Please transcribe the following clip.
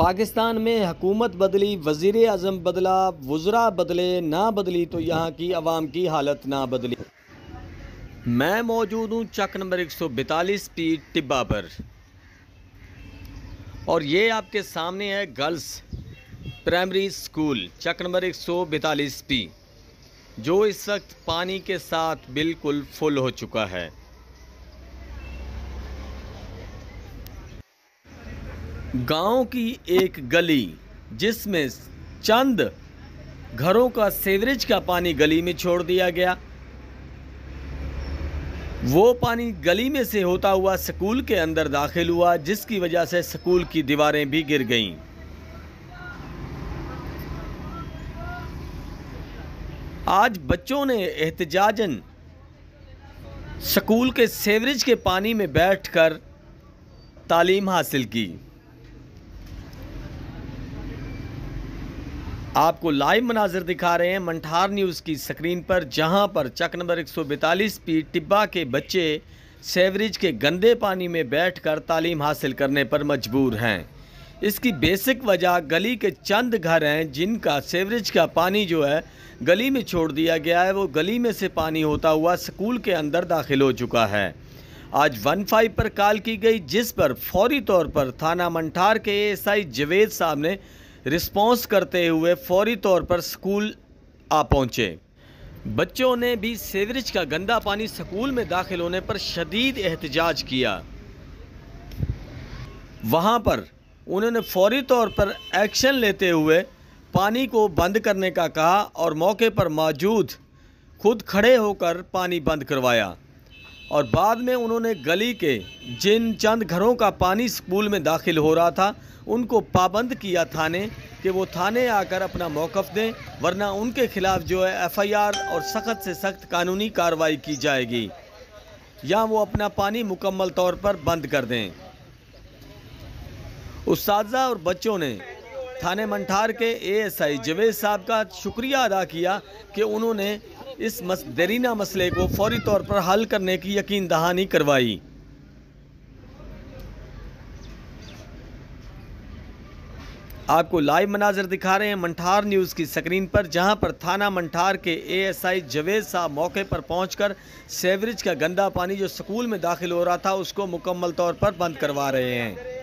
पाकिस्तान में हुकूमत बदली, वज़ीर आज़म बदला, वज़रा बदले, ना बदली तो यहाँ की आवाम की हालत ना बदली। मैं मौजूद हूँ चक नंबर 142 पी टिब्बा पर और ये आपके सामने है गर्ल्स प्राइमरी स्कूल चक नंबर 142 पी, जो इस वक्त पानी के साथ बिल्कुल फुल हो चुका है। गांव की एक गली जिसमें चंद घरों का सीवरेज का पानी गली में छोड़ दिया गया, वो पानी गली में से होता हुआ स्कूल के अंदर दाखिल हुआ, जिसकी वजह से स्कूल की दीवारें भी गिर गईं। आज बच्चों ने एहतजाजन स्कूल के सीवरेज के पानी में बैठकर तालीम हासिल की। आपको लाइव मनाज़र दिखा रहे हैं मंठार न्यूज़ की स्क्रीन पर, जहां पर चक नंबर 142 पी टिब्बा के बच्चे सीवरेज के गंदे पानी में बैठकर तालीम हासिल करने पर मजबूर हैं। इसकी बेसिक वजह गली के चंद घर हैं जिनका सीवरेज का पानी जो है गली में छोड़ दिया गया है। वो गली में से पानी होता हुआ स्कूल के अंदर दाखिल हो चुका है। आज 15 पर कॉल की गई, जिस पर फौरी तौर पर थाना मंठार के एएसआई जवेद साहब ने रिस्पॉन्स करते हुए फौरी तौर पर स्कूल आ पहुँचे। बच्चों ने भी सीवरेज का गंदा पानी स्कूल में दाखिल होने पर शदीद एहतजाज किया। वहाँ पर उन्होंने फौरी तौर पर एक्शन लेते हुए पानी को बंद करने का कहा और मौके पर मौजूद खुद खड़े होकर पानी बंद करवाया। और बाद में उन्होंने गली के जिन चंद घरों का पानी स्कूल में दाखिल हो रहा था उनको पाबंद किया थाने कि वो थाने आकर अपना मौक़िफ़ दें, वरना उनके खिलाफ़ जो है एफआईआर और सख्त से सख्त कानूनी कार्रवाई की जाएगी, या वो अपना पानी मुकम्मल तौर पर बंद कर दें। उस्ताज़ा और बच्चों ने थाने मंठार के एएसआई जवेद साहब का शुक्रिया अदा किया कि उन्होंने इस दरीना मसले को फौरी तौर पर हल करने की यकीन दहानी करवाई। आपको लाइव मनाज़र दिखा रहे हैं मंठार न्यूज़ की स्क्रीन पर, जहां पर थाना मंठार के एएसआई जवेद साहब मौके पर पहुंचकर सीवरेज का गंदा पानी जो स्कूल में दाखिल हो रहा था उसको मुकम्मल तौर पर बंद करवा रहे हैं।